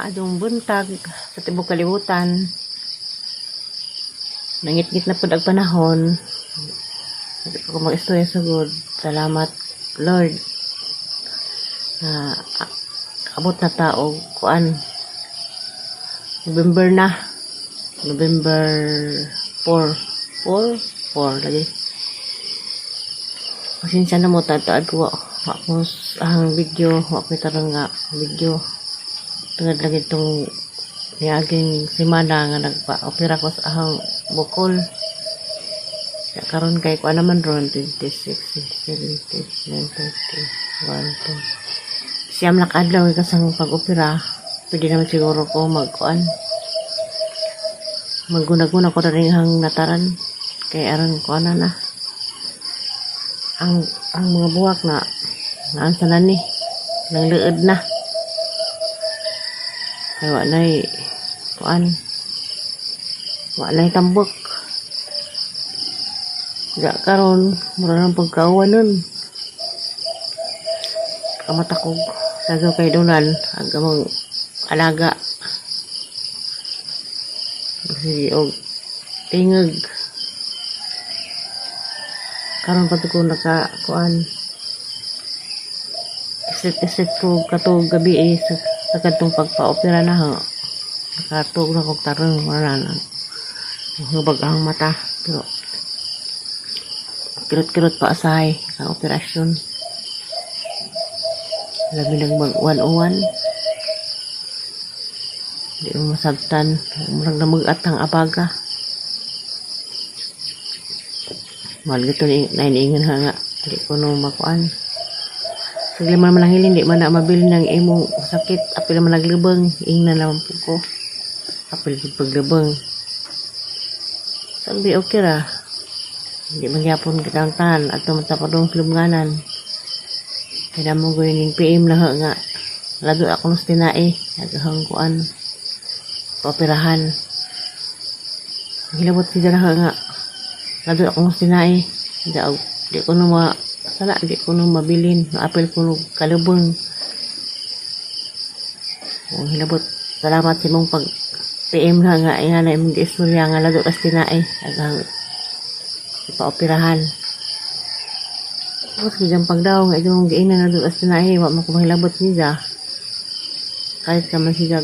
Adong buntag sa tibok kalibutan. Nangit-ngit na pud ang panahon. Ako mag-istorya sa good. Salamat Lord. Abot na tao kuan. November na. November 4 lagi. Pasensya na mo tataad ko. Ako ang video, ako tarang nga video. Tungod lagi itong niyaging simana nga nagpa-opera ko sa ahang bukol. Karon kay ko naman ron 26, 27, 29, 30, 1, 2. Siyam na kadlaw kasang pag-opera. Pwede naman siguro ko magkuan. Maggunaguna ko na rin hang nataran. Kay aron ko na. Ang mga buwak na naan sa nani. Nang leod na. Kaya walay kuan. Walay tambok. Kaya karon mura ng pagkauwan nun. Kamatakog. Sagaw kay Donald. Agamang alaga. Kasi og tingag. Karon pa ko nakakuan. Isit ko katong gabi sa kadtong pagpa-opera na ha. Nakatug na kog tarong wala na. Hubag ang mata pero kirot-kirot pa asahay sa operasyon. Labi nang mag-101. Hindi mo masabtan. Murag na mag-atang apaga. Mahal gito na iniingan nga. Hindi ko no makuan. Sige man manahilin, di man na mabili ng imong sakit. Apil man naglibang. Ingnan naman po ko. Apil paglibang. Sabi, okay ra. Hindi magyapon kitang tanan. At tumatapadong silubnganan. Kaya mo gawin yung PM na nga. Lado ako nos tinai. Naghang kuan. Paoperahan. Hilabot siya na nga. Lado ako nos tinai. Di ko na sana di ko nung mabilin, maapil ko nung kalubong. Kung hilabot, salamat sa mong pag-PM na nga, nga na imong istorya nga lado kas tinae, agang ipaoperahan. Tapos kajang pagdaw nga itong giina na lado kas tinae, wak mo kumahilabot niya. Kahit naman siya,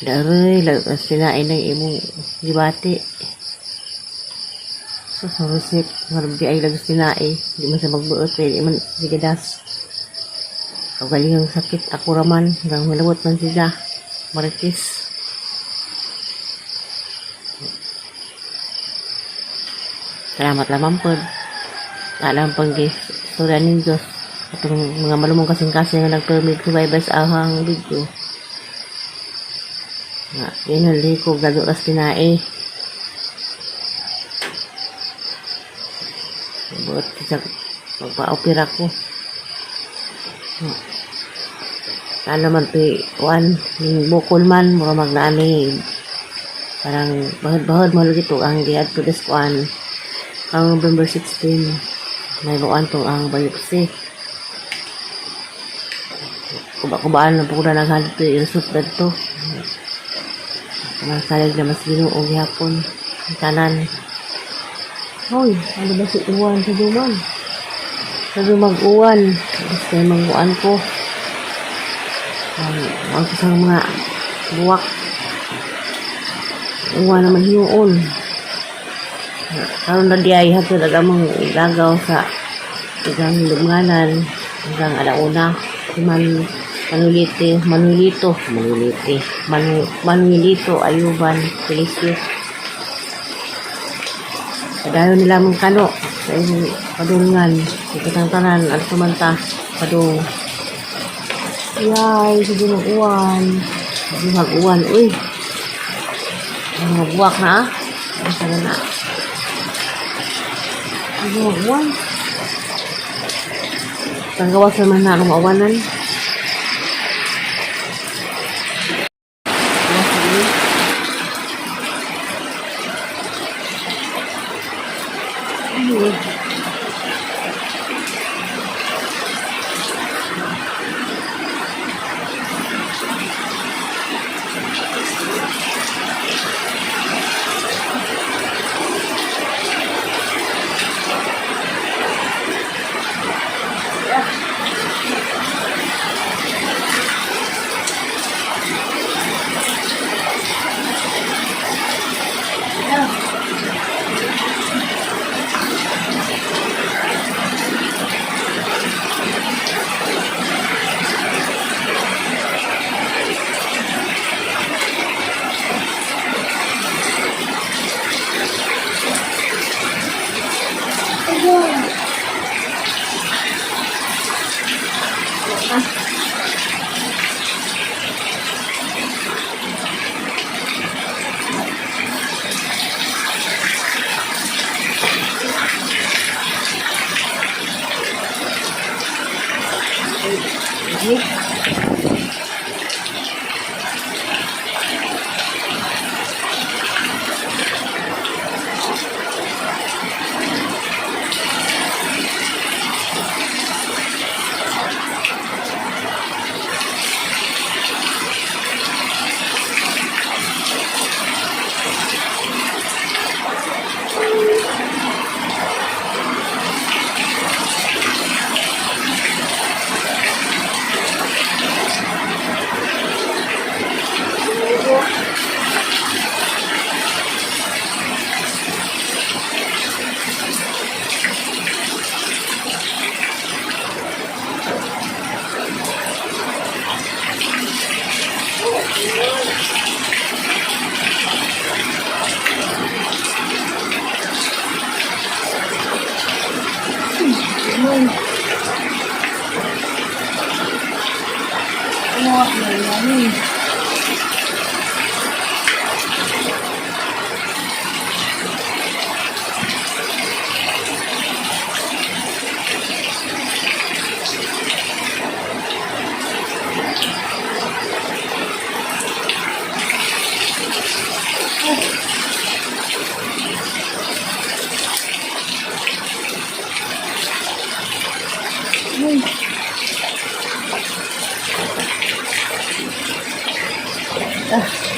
daroy, lado kas tinae ng imong gibati. So, sa resip, marami ay lagos tinae. Hindi man siya magbuot. Hindi man siya das. Kagalingang sakit. Ako raman. Hanggang malabot man siya. Maritis. Salamat lamang po. Alam pang istorya ng Diyos. Itong mga malumong kasing-kasing na nag-permit subayba sa ahang video. Yan ang liko. Gado kas tinae. Buat sa magpa-opera ko. Ano man ito, yung bukol man, mura magnaani. Parang bahad-bahad mo lagi ito ang diad to this kuan. Ang November 16, may buwan to ang biopsy. Kubaan na po ko na naghalit ito, ilusot na ito. Masalig na mas ginuog yapon. Ang kanan. Hoy, ano ba si uwan sa duman? Sa dumang uwan. Gusto yung mag-uwan ko. Ang isang mga buwak. Uwan naman hinuon. Karoon na diay hato nagamang ilagaw sa igang lumganan hanggang alauna. Manulito, Ayuban, Felicius. Kadayon nila mong kano sa inyong padulungan. Ikatang tanan at sumanta padung. Yay, sige mag-uwan. Sige mag-uwan. Uy. Ang mga buwak na Ang sana na. Sige mag-uwan. Tanggawas naman na akong maawanan.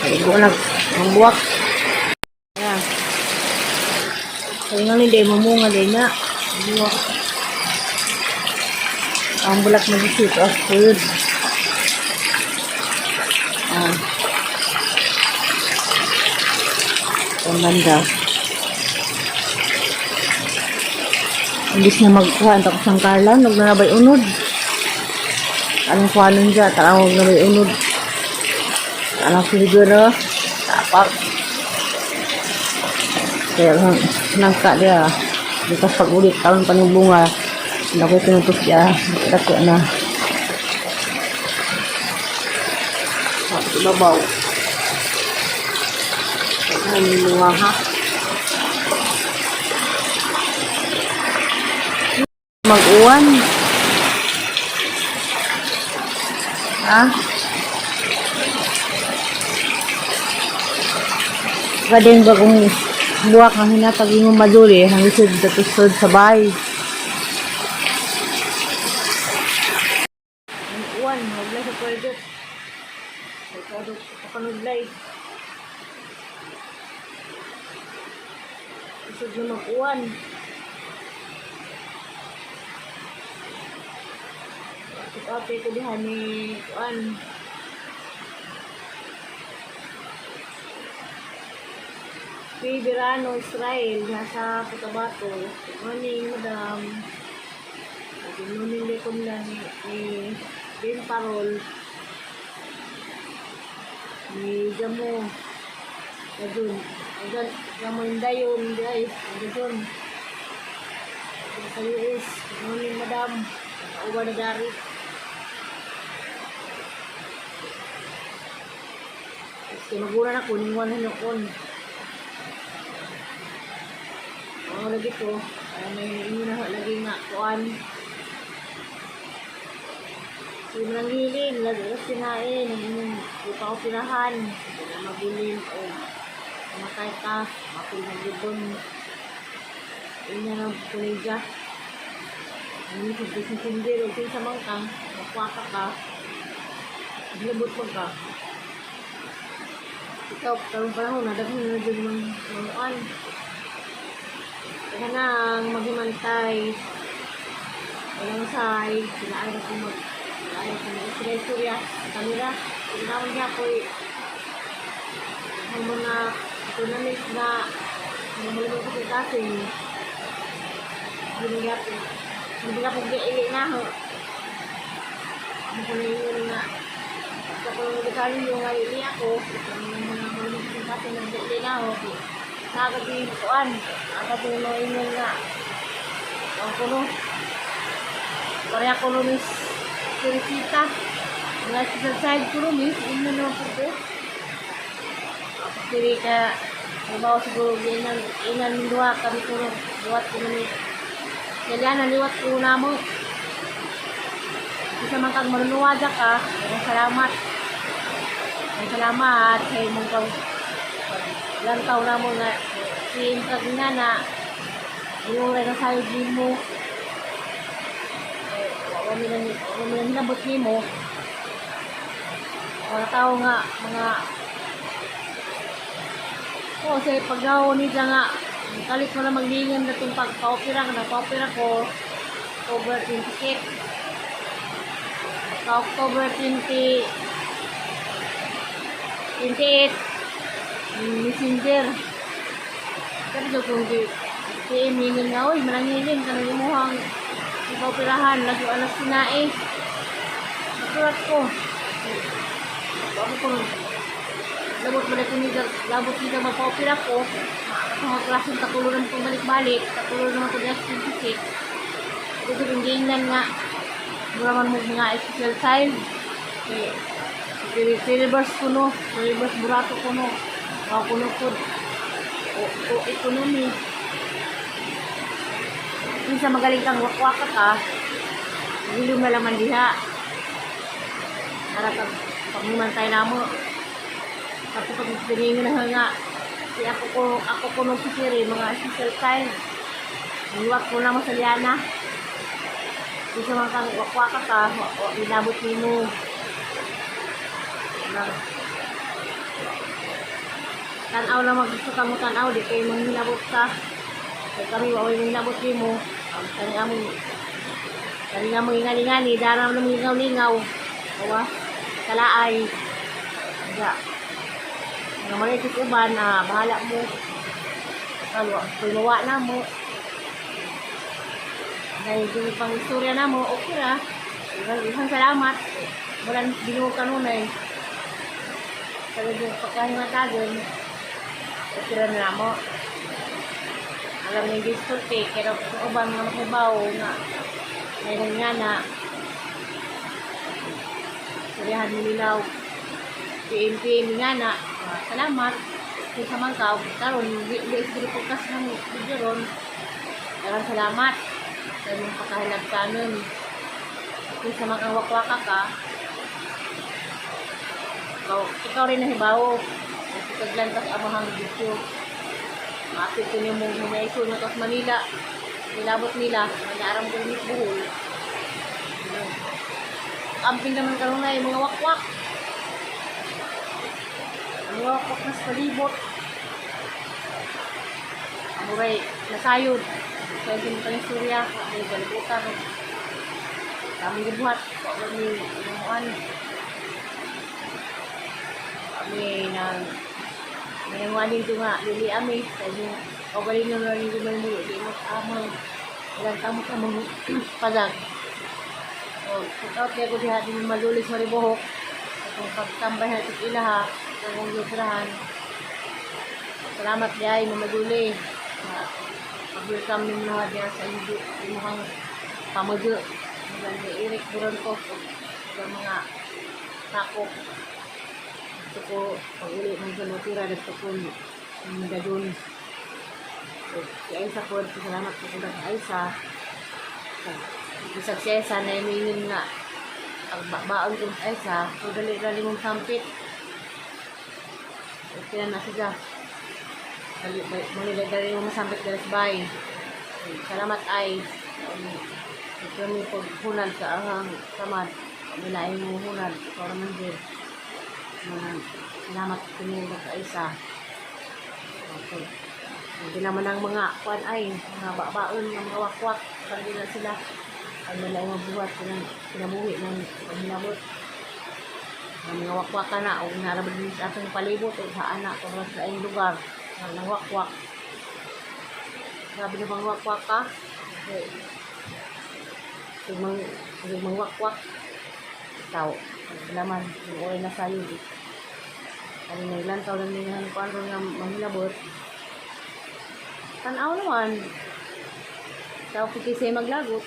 Kaligo na ang buwak. Ayan. Kaya nga hindi mamunga din na. Buwak. Ang bulak na dito. Food. Ang ganda. Imbis na magkuha ang takos ng karlan, huwag na nabay unod. Anong kuhanon dyan? Tarang huwag na nabay unod. Anong siguro? Tapak. Kaya nangka dia. Bukas pag-ulit, taon pa ng bunga. Hindi ko pinutos dia. Dako na. Tapos ibabaw. Ay, bunga ha. Mag-uwan. Ha? Gading bagong buwak ang hinatagin mo maduli ang isod sa tusod sa bahay. Mag-uwan. Maglay sa product. Sa product. Pakanudlay. Isod na mag-uwan. Ate ko dihan ni kuan. Verano Israel nasa Cotabato. Good morning, madam. Good morning ko lang ni Ben Parol. Ni Jamo. Adun. Agad Jamo Indayon guys. Adun. Sa US. Good morning, madam. Uwa na dari. Sinagura na ko, ningwan na noon. Ang lagi ko, may inyo na lagi nga kuan. Sinang hilin, lagi ko sinain, yung upa ko pinahan. Hindi na mabilin o matay ka, mapil na libon. Inya na kunidya. Ang hindi, o pinsamang ka, makwaka ka, maglabot mo ka. Ikaw, karong panahon, nadaghan na dyan manuan. Kaya nang maghimantay, walang say, sila ay na kung sila istorya, kanila, sinaman niya po ang mga economic na malamang ko sa kasing, hindi nga po gaili na ho. Ano ko na yun na, kapag nagkakalin yung gaili ako, mga malamang ko sa kasing nag-gaili na ho, nakagad yung kuan, nakagad yung mga email nga, ang kuno, pareha kuno nis, Teresita. Mga exercise ko rin, miss. Ino naman po ko. Pili ka, nabaw siguro, inan luwa kami ko rin. Luwat ko rin. Kailangan liwat ko na mo. Isa man kang marunuwada ka, salamat. Salamat sa imong kang lantaw na mo nga si kag nga na inuray na sayo din mo. Wala nang hinabot ni mo. Mga tao nga, mga sa paggawa nila nga kalit mo na maglingan na itong pagpa-opera ko October 28 sa October 28 Messenger pero so kung di imingin nga oy manangilin ka nang imuhang ipa-operahan lagi alas sinae naturat ko ako kung labot mo na kung labot nila magpa-opera ko at mga klaseng takuluran kong balik-balik takuluran naman ko dahil 26 ito kung gingnan nga muraman mo mga special time reverse ko no reverse burato ko no mga kunukod o economy minsan magaling kang wakwaka ka hilom na laman diha para pagmimantay na mo kasi pag piningin na nga ako ko nung sisiri mga special time niwak ko na mo sa liana isa man kang wakwaka ka inabot ni mo tanaw lang gusto ka mo tanaw di kayo mong hinabot ka kaya kami waway mong hinabot ni mo kani nga mong ingani-ngani darang na mong lingaw-lingaw kawa kalaay kaya nga malikit uban na bahala mo pulmawa na mo dahil yung pang istorya na mo okay ra isang salamat walang binuo kanunay talagang pagkahimatagon okay ra na mo alam na yung distorte kaya kung uban mga makibaw na mayroon nga na surihan mo nilaw PMPM nga na salamat kung sa mangkaw karon di siguro podcast ng video ron dagang salamat sa inyong pagkahilagkanon kung sa mga wakwaka ka ikaw rin nahibaw kasi kaglantas amahang video maapit ko niyo mong humayso na kas Manila nilabot nila nanaram ko rin buhol camping naman karoon na yung mga wakwak mga wakwak na sa palibot amuray nasayod kaya din pa ng surya may balibutan kami gibuhat kami inuan kami nang nanguan din nga lili ami kaya kabalin na rin yung may di mo amang ilang tamo ka mong padag pag-out kaya ko diha din malulis maribohok kung pagtambay natin ilaha kung lutrahan salamat diay mamaduli pag-welcome ni mga diya sa imuhang pamudyo maganda irik buron ko sa mga takop gusto ko pag-uli ng salutira gusto ko ng dadun si Aisa po salamat po ko ng Aisa suksesa na imingin nga ang baon ko sa Aisa so dali-dali mong sampit kaya na siya manilagay mo masampit ka sa bahay salamat ay ito may paghunad sa ahang samad nilain mo hunad para man din salamat pinilog sa Aisa okay hindi naman ang mga kuan ay mga baon ng mga wakwak pag nila sila ang nila yung mabuhat sinabuhi ng paghinabot ang mga wakwak ka na o narabad din sa atong palibot o sa anak o sa ayong lugar ng wakwak sabi na bang wakwak ka yung mga wakwak tao naman yung oray na sayo ano na ilan tao lang nila kuan ron nga manghilabot tanaw naman sa opisay maglagot